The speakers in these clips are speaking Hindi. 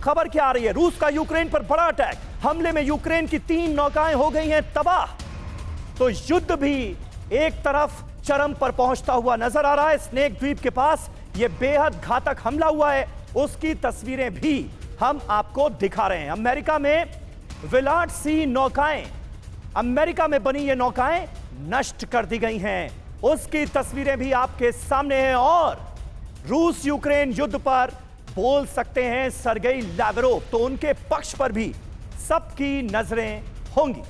खबर क्या आ रही है? रूस का यूक्रेन पर बड़ा अटैक, हमले में यूक्रेन की 3 नौकाएं हो गई हैं तबाह। तो युद्ध भी एक तरफ चरम पर पहुंचता हुआ नजर आ रहा है। स्नेक द्वीप के पास यह बेहद घातक हमला हुआ है, उसकी तस्वीरें भी हम आपको दिखा रहे हैं। अमेरिका में विलाट सी नौकाएं, अमेरिका में बनी ये नौकाएं नष्ट कर दी गई हैं, उसकी तस्वीरें भी आपके सामने हैं। और रूस यूक्रेन युद्ध पर बोल सकते हैं सर्गेई लैवरोव, तो उनके पक्ष पर भी सबकी नजरें होंगी।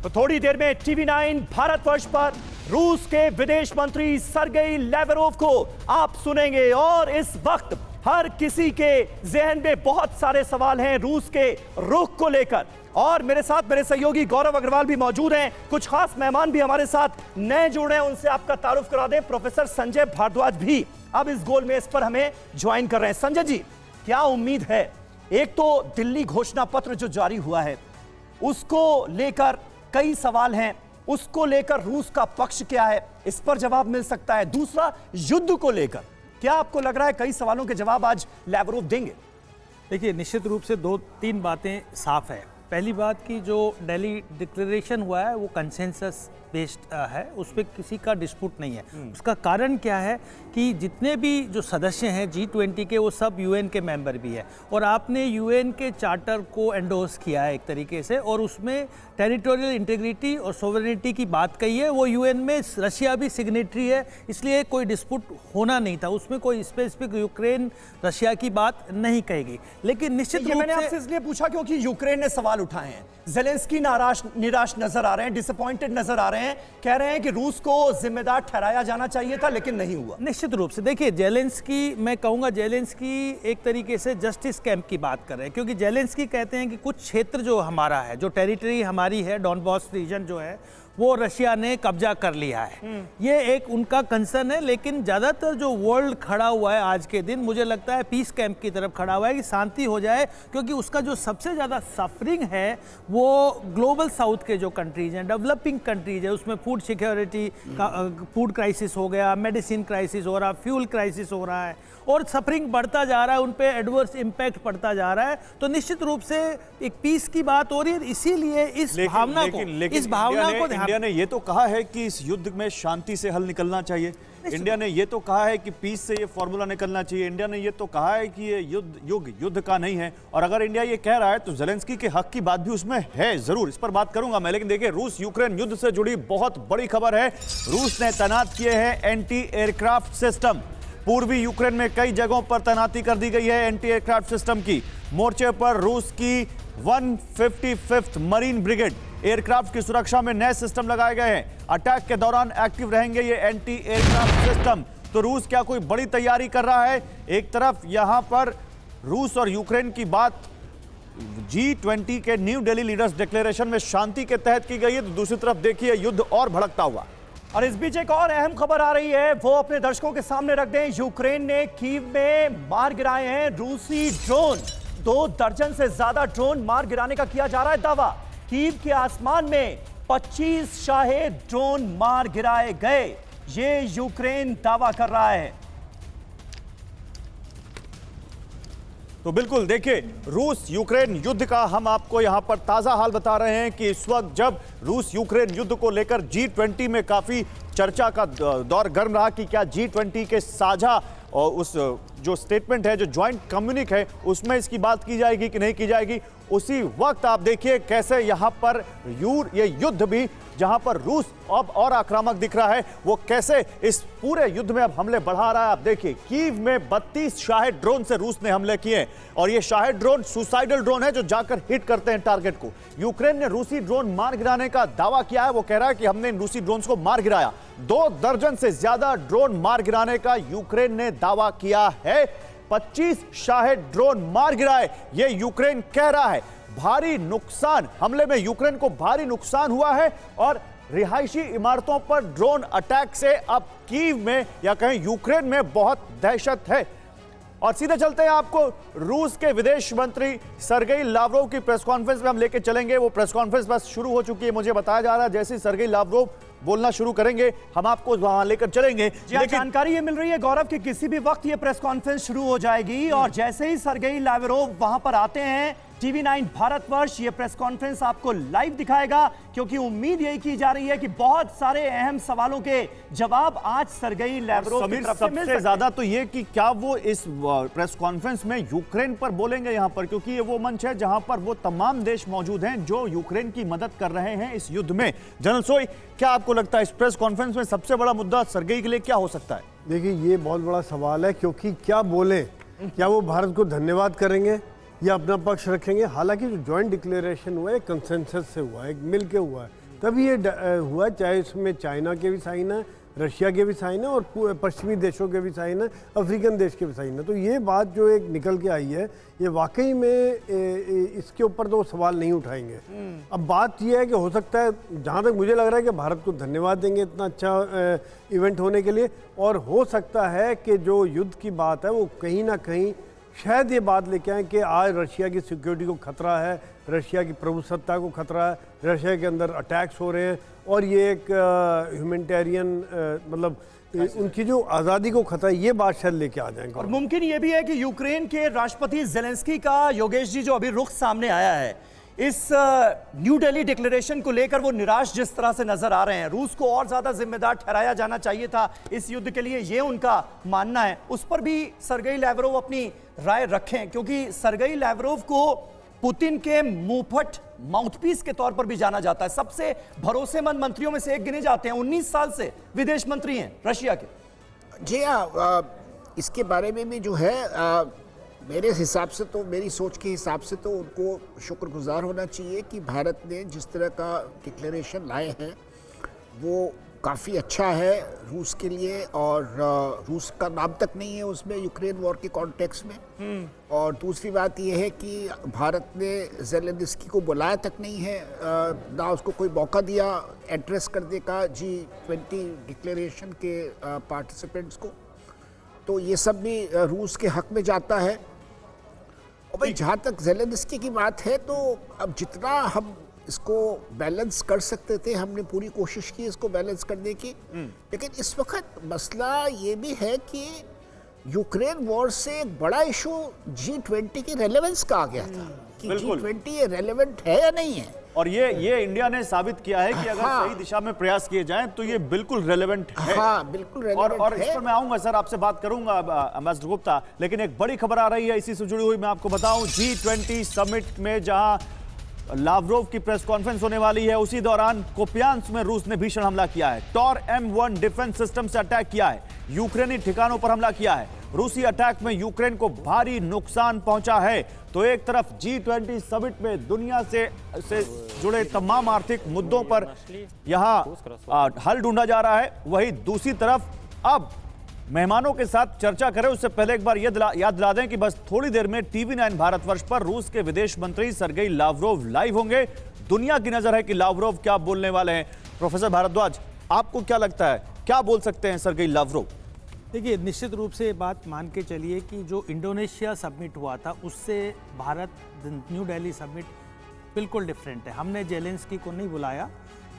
तो थोड़ी देर में TV9 भारतवर्ष पर रूस के विदेश मंत्री सर्गेई लैवरोव को आप सुनेंगे। और इस वक्त हर किसी के जहन में बहुत सारे सवाल हैं रूस के रुख को लेकर। और मेरे साथ मेरे सहयोगी गौरव अग्रवाल भी मौजूद हैं, कुछ खास मेहमान भी हमारे साथ नए जुड़े हैं, उनसे आपका तारुफ करा दें। प्रोफेसर संजय भारद्वाज भी अब इस गोल में इस पर हमें ज्वाइन कर रहे हैं। संजय जी, क्या उम्मीद है? एक तो दिल्ली घोषणा पत्र जो जारी हुआ है उसको लेकर कई सवाल हैं, उसको लेकर रूस का पक्ष क्या है, इस पर जवाब मिल सकता है। दूसरा, युद्ध को लेकर क्या आपको लग रहा है कई सवालों के जवाब आज लैवरोव देंगे? देखिए, निश्चित रूप से 2-3 बातें साफ है। पहली बात कि जो दिल्ली डिक्लेरेशन हुआ है वो कंसेंसस बेस्ड है, उस पर किसी का डिस्प्यूट नहीं है। उसका कारण क्या है कि जितने भी जो सदस्य हैं G20 के, वो सब यूएन के मेंबर भी है। और आपने यूएन के चार्टर को एंडोर्स किया है एक तरीके से, और उसमें टेरिटोरियल इंटीग्रिटी और सोवरेनिटी की बात कही है। वो यूएन में रशिया भी सिग्नेटरी है, इसलिए कोई डिस्प्यूट होना नहीं था, उसमें कोई स्पेसिफिक यूक्रेन रशिया की बात नहीं कही गई। लेकिन निश्चित रूप से मैंने आपसे इसलिए पूछा क्योंकि यूक्रेन ने सवाल उठाए हैं, ज़ेलेंस्की निराश नजर आ रहे हैं, डिसअपॉइंटेड नजर आ रहे हैं, कह रहे हैं कि रूस को जिम्मेदार ठहराया जाना चाहिए था लेकिन नहीं हुआ। निश्चित रूप से देखिए, ज़ेलेंस्की, मैं कहूंगा ज़ेलेंस्की एक तरीके से जस्टिस कैंप की बात कर रहे हैं, क्योंकि ज़ेलेंस्की कहते हैं कि कुछ क्षेत्र जो हमारा है, जो टेरिटरी हमारी है, डॉनबॉस रीजन जो है, वो रशिया ने कब्जा कर लिया है। ये एक उनका कंसर्न है। लेकिन ज़्यादातर जो वर्ल्ड खड़ा हुआ है आज के दिन, मुझे लगता है पीस कैंप की तरफ खड़ा हुआ है कि शांति हो जाए, क्योंकि उसका जो सबसे ज़्यादा सफरिंग है वो ग्लोबल साउथ के जो कंट्रीज हैं, डेवलपिंग कंट्रीज है, उसमें फूड सिक्योरिटी का फूड क्राइसिस हो गया, मेडिसिन क्राइसिस हो रहा, फ्यूल क्राइसिस हो रहा है, और सफरिंग बढ़ता जा रहा है, उन पे एडवर्स इम्पैक्ट पड़ता जा रहा है। तो निश्चित रूप से एक पीस की बात हो रही है, इसीलिए इस भावना को इंडिया ने ये तो कहा है कि इस युद्ध में शांति से हल निकलना चाहिए। इंडिया ने ये तो कहा है कि पीस से ये फॉर्मूला निकलना चाहिए। इंडिया ने ये तो कहा है कि ये युद्ध का नहीं है। और अगर इंडिया ये कह रहा है तो ज़ेलेंस्की के हक की बात भी उसमें है, जरूर इस पर बात करूंगा मैं। लेकिन देखिए, रूस यूक्रेन युद्ध से जुड़ी बहुत बड़ी खबर है। रूस ने तैनात किए हैं एंटी एयरक्राफ्ट सिस्टम। पूर्वी यूक्रेन में कई जगहों पर तैनाती कर दी गई है एंटी एयरक्राफ्ट सिस्टम की। मोर्चे पर रूस की 155th मरीन ब्रिगेड एयरक्राफ्ट की सुरक्षा में नए सिस्टम लगाए गए हैं। अटैक के दौरान एक्टिव रहेंगे ये एंटी एयरक्राफ्ट सिस्टम। तो रूस क्या कोई बड़ी तैयारी कर रहा है? एक तरफ यहां पर रूस और यूक्रेन की बात G20 के न्यू दिल्ली लीडर्स डिक्लेरेशन में शांति के तहत की गई है, तो दूसरी तरफ देखिए युद्ध और भड़कता हुआ। और इस बीच एक और अहम खबर आ रही है, वो अपने दर्शकों के सामने रख दें। यूक्रेन ने कीव में मार गिराए हैं रूसी ड्रोन। 2 दर्जन से ज्यादा ड्रोन मार गिराने का किया जा रहा है दावा। कीव के आसमान में 25 शाहे ड्रोन मार गिराए गए, ये यूक्रेन दावा कर रहा है। तो बिल्कुल देखिए, रूस यूक्रेन युद्ध का हम आपको यहां पर ताजा हाल बता रहे हैं कि इस वक्त जब रूस यूक्रेन युद्ध को लेकर G20 में काफी चर्चा का दौर गर्म रहा कि क्या G20 के साझा और उस जो स्टेटमेंट है, जो ज्वाइंट कम्युनिक है, उसमें इसकी बात की जाएगी कि नहीं की जाएगी। उसी वक्त आप देखिए कैसे यहां पर ये युद्ध भी, जहां पर रूस अब और आक्रामक दिख रहा है, वो कैसे इस पूरे युद्ध में अब हमले बढ़ा रहा है। आप देखिए, कीव में 32 शाहेद ड्रोन से रूस ने हमले किए, और ये शाहेद ड्रोन सुसाइडल ड्रोन है जो जाकर हिट करते हैं टारगेट को। यूक्रेन ने रूसी ड्रोन मार गिराने का दावा किया है। वो कह रहा है कि हमने इन रूसी ड्रोन को मार गिराया। 2 दर्जन से ज्यादा ड्रोन मार गिराने का यूक्रेन ने दावा किया है। 25 शाहेद ड्रोन मार गिराए, ये यूक्रेन कह रहा है। भारी नुकसान, हमले में यूक्रेन को भारी नुकसान हुआ है, और रिहायशी इमारतों पर ड्रोन अटैक से अब कीव में या कहें यूक्रेन में बहुत दहशत है। और सीधे चलते हैं आपको रूस के विदेश मंत्री सर्गेई लावरोव की प्रेस कॉन्फ्रेंस में हम लेके चलेंगे। वो प्रेस कॉन्फ्रेंस बस शुरू हो चुकी है, मुझे बताया जा रहा है। जैसे सर्गेई लावरोव बोलना शुरू करेंगे हम आपको वहां लेकर चलेंगे। लेकिन जानकारी ये मिल रही है गौरव कि किसी भी वक्त ये प्रेस कॉन्फ्रेंस शुरू हो जाएगी और जैसे ही सर्गेई लैवरोव वहां पर आते हैं, TV9 भारतवर्ष ये प्रेस कॉन्फ्रेंस आपको लाइव दिखाएगा, क्योंकि उम्मीद यही की जा रही है कि बहुत सारे अहम सवालों के जवाब आज सर्गेई लैवरोव की तरफ से मिल सकते हैं। सबसे ज्यादा तो ये कि क्या वो इस प्रेस कॉन्फ्रेंस में यूक्रेन पर बोलेंगे यहां पर, क्योंकि ये वो मंच है जहां पर वो तमाम देश मौजूद हैं जो यूक्रेन की मदद कर रहे हैं इस युद्ध में। जनरल सोई, क्या आपको लगता है इस प्रेस कॉन्फ्रेंस में सबसे बड़ा मुद्दा सर्गेई के लिए क्या हो सकता है? देखिए, ये बहुत बड़ा सवाल है, क्योंकि क्या बोले, क्या वो भारत को धन्यवाद करेंगे या अपना पक्ष रखेंगे? हालांकि जो जॉइंट डिक्लेरेशन हुआ है कंसेंसस से हुआ है, मिल के हुआ है, तभी ये हुआ, चाहे इसमें चाइना के भी साइन है, रशिया के भी साइन है और पश्चिमी देशों के भी साइन है, अफ्रीकन देश के भी साइन है। तो ये बात जो एक निकल के आई है, ये वाकई में इसके ऊपर तो सवाल नहीं उठाएंगे। अब बात यह है कि हो सकता है, जहाँ तक मुझे लग रहा है कि भारत को धन्यवाद देंगे इतना अच्छा इवेंट होने के लिए, और हो सकता है कि जो युद्ध की बात है वो कहीं ना कहीं शायद ये बात लेके आए कि आज रशिया की सिक्योरिटी को खतरा है, रशिया की प्रभुसत्ता को खतरा है, रशिया के अंदर अटैक्स हो रहे हैं और ये एक ह्यूमैनिटेरियन मतलब उनकी जो आज़ादी को खतरा है, ये बात शायद लेके आ जाएंगे। और मुमकिन ये भी है कि यूक्रेन के राष्ट्रपति जेलेंस्की का, योगेश जी, जो अभी रुख सामने आया है, इस न्यू दिल्ली डिक्लेरेशन को लेकर वो निराश जिस तरह से नजर आ रहे हैं, रूस को और ज्यादा जिम्मेदार ठहराया जाना चाहिए था इस युद्ध के लिए, ये उनका मानना है। उस पर भी सर्गेई लैवरोव अपनी राय रखें, क्योंकि सर्गेई लैवरोव को पुतिन के मुंहफट माउथपीस के तौर पर भी जाना जाता है। सबसे भरोसेमंद मंत्रियों में से एक गिने जाते हैं। 19 साल से विदेश मंत्री हैं रशिया के। जी हाँ, इसके बारे में भी जो है मेरे हिसाब से तो, मेरी सोच के हिसाब से तो उनको शुक्रगुजार होना चाहिए कि भारत ने जिस तरह का डिक्लेरेशन लाए हैं वो काफ़ी अच्छा है रूस के लिए, और रूस का नाम तक नहीं है उसमें यूक्रेन वॉर के कॉन्टेक्स्ट में। और दूसरी बात यह है कि भारत ने ज़ेलेंस्की को बुलाया तक नहीं है, ना उसको कोई मौका दिया एड्रेस करने का G20 डिक्लेरेशन के पार्टिसिपेंट्स को। तो ये सब भी रूस के हक में जाता है। और भाई, जहाँ तक ज़ेलेंस्की की बात है, तो अब जितना हम इसको बैलेंस कर सकते थे हमने पूरी कोशिश की इसको बैलेंस करने की, लेकिन इस वक्त मसला ये भी है कि यूक्रेन वॉर से एक बड़ा इशू G20 की रेलेवेंस का आ गया था कि G20 ये रेलेवेंट है या नहीं है। और ये इंडिया ने साबित किया है कि अगर सही दिशा में प्रयास किए जाएं तो ये बिल्कुल रेलेवेंट है। हाँ, बिल्कुल रेलेवेंट और है। इस पर मैं आऊंगा सर, आपसे बात करूंगा एम्बेसडर गुप्ता, लेकिन एक बड़ी खबर आ रही है इसी से जुड़ी हुई, मैं आपको बताऊं। G20 समिट में जहां लावरोव की प्रेस कॉन्फ्रेंस होने वाली है, उसी दौरान कोपियांस्क में रूस ने भीषण हमला किया है। टॉर M1 डिफेंस सिस्टम से अटैक किया है, यूक्रेनी ठिकानों पर हमला किया है। रूसी अटैक में यूक्रेन को भारी नुकसान पहुंचा है। तो एक तरफ G20 समिट में दुनिया से जुड़े तमाम आर्थिक मुद्दों पर यहां हल ढूंढा जा रहा है, वहीं दूसरी तरफ अब मेहमानों के साथ चर्चा करें उससे पहले एक बार याद दिला दें कि बस थोड़ी देर में TV9 भारतवर्ष पर रूस के विदेश मंत्री सर्गेई लावरोव लाइव होंगे। दुनिया की नजर है कि लावरोव क्या बोलने वाले हैं। प्रोफेसर भारद्वाज, आपको क्या लगता है, क्या बोल सकते हैं सर्गेई लावरोव? देखिए, निश्चित रूप से बात मान के चलिए कि जो इंडोनेशिया सबमिट हुआ था उससे भारत न्यू दिल्ली सबमिट बिल्कुल डिफरेंट है। हमने जेलेंस्की को नहीं बुलाया,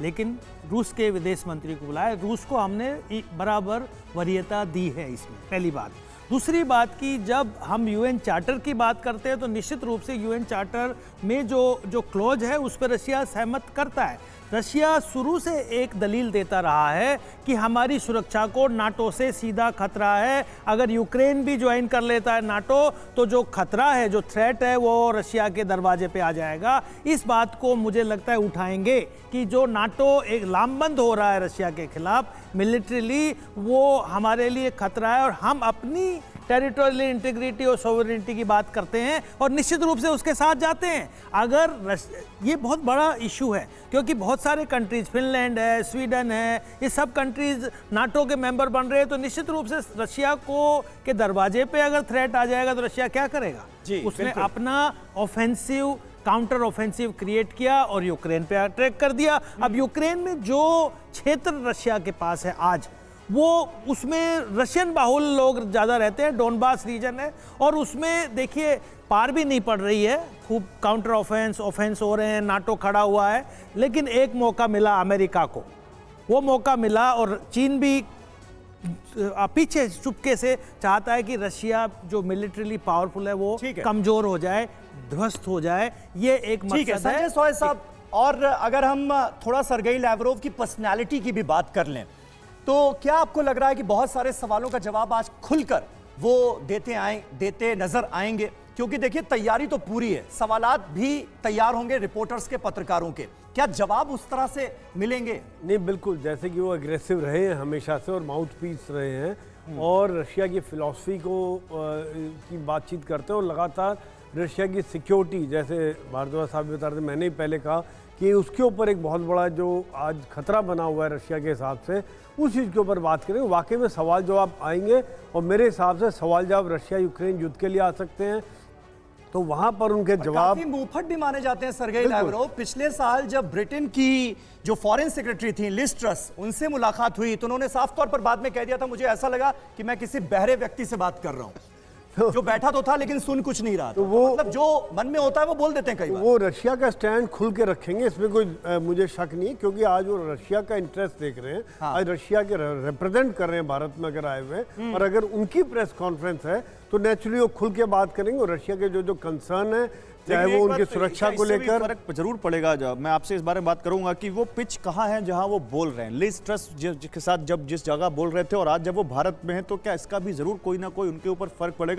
लेकिन रूस के विदेश मंत्री को बुलाया। रूस को हमने बराबर वरीयता दी है इसमें, पहली बात। दूसरी बात कि जब हम UN चार्टर की बात करते हैं तो निश्चित रूप से UN चार्टर में जो क्लॉज है उस पर रशिया सहमत करता है। रशिया शुरू से एक दलील देता रहा है कि हमारी सुरक्षा को नाटो से सीधा खतरा है। अगर यूक्रेन भी ज्वाइन कर लेता है नाटो तो जो खतरा है, जो थ्रेट है, वो रशिया के दरवाजे पे आ जाएगा। इस बात को मुझे लगता है उठाएंगे कि जो नाटो एक लामबंद हो रहा है रशिया के खिलाफ मिलिट्रीली, वो हमारे लिए खतरा है और हम अपनी टेरिटोरियल इंटीग्रिटी और सोवरेनिटी की बात करते हैं और निश्चित रूप से उसके साथ जाते हैं। अगर ये बहुत बड़ा इशू है क्योंकि बहुत सारे कंट्रीज, फिनलैंड है, स्वीडन है, ये सब कंट्रीज नाटो के मेंबर बन रहे हैं, तो निश्चित रूप से रशिया को के दरवाजे पे अगर थ्रेट आ जाएगा तो रशिया क्या करेगा? उसने अपना ऑफेंसिव, काउंटर ऑफेंसिव क्रिएट किया और यूक्रेन पे अटैक कर दिया। अब यूक्रेन में जो क्षेत्र रशिया के पास है आज, वो उसमें रशियन बाहुल लोग ज़्यादा रहते हैं, डोनबास रीजन है, और उसमें देखिए पार भी नहीं पड़ रही है, खूब काउंटर ऑफेंस हो रहे हैं, नाटो खड़ा हुआ है। लेकिन एक मौका मिला अमेरिका को वो मौका मिला और चीन भी पीछे चुपके से चाहता है कि रशिया जो मिलिट्रीली पावरफुल है वो ठीक है। कमजोर हो जाए, ध्वस्त हो जाए, ये एक ठीक है मकसद है। संजय सोय साहब, और अगर हम थोड़ा सर्गेई लैवरोव की पर्सनालिटी की भी बात कर लें, तो क्या आपको लग रहा है कि बहुत सारे सवालों का जवाब आज खुलकर वो देते नजर आएंगे? क्योंकि देखिए तैयारी तो पूरी है, सवालात भी तैयार होंगे रिपोर्टर्स के, पत्रकारों के, क्या जवाब उस तरह से मिलेंगे? नहीं, बिल्कुल, जैसे कि वो एग्रेसिव रहे हैं हमेशा से और माउथ पीस रहे हैं और रशिया की फिलॉसफी को की बातचीत करते हैं और लगातार रशिया की सिक्योरिटी, जैसे भारद्वाज साहब बता रहे थे, मैंने ही पहले कहा कि उसके ऊपर एक बहुत बड़ा जो आज खतरा बना हुआ है रशिया के हिसाब से, उस चीज़ के ऊपर बात करेंगे। वाकई में सवाल जवाब आएंगे और मेरे हिसाब से सवाल जवाब रशिया यूक्रेन युद्ध के लिए आ सकते हैं, तो वहां पर उनके जवाब काफी मुंहफट भी माने जाते हैं सर्गेई लैवरोव। पिछले साल जब ब्रिटेन की जो फॉरेन सेक्रेटरी थी लिज ट्रस, उनसे मुलाकात हुई तो उन्होंने साफ तौर पर बाद में कह दिया था, मुझे ऐसा लगा कि मैं किसी बहरे व्यक्ति से बात कर रहा हूं, जो बैठा तो था लेकिन सुन कुछ नहीं रहा था। तो वो मतलब जो मन में होता है वो बोल देते हैं कई बार। वो रशिया का स्टैंड खुल के रखेंगे, इसमें कोई मुझे शक नहीं है, क्योंकि आज वो रशिया का इंटरेस्ट देख रहे हैं। हाँ। आज रशिया के रिप्रेजेंट कर रहे हैं भारत में अगर आए हुए, और अगर उनकी प्रेस कॉन्फ्रेंस है तो नेचुरली वो खुल के बात करेंगे और रशिया के जो कंसर्न है, चाहे लेकिन वो एक उनकी बात, सुरक्षा को इससे भी लेकर, फर्क जरूर पड़ेगा। जब मैं आपसे इस बारे में बात करूंगा कि वो पिच कहाँ है जहां वो बोल रहे हैं, लिज ट्रस के साथ जब जिस जगह बोल रहे थे और आज जब वो भारत में है, तो क्या इसका भी जरूर कोई ना कोई उनके ऊपर फर्क पड़ेगा?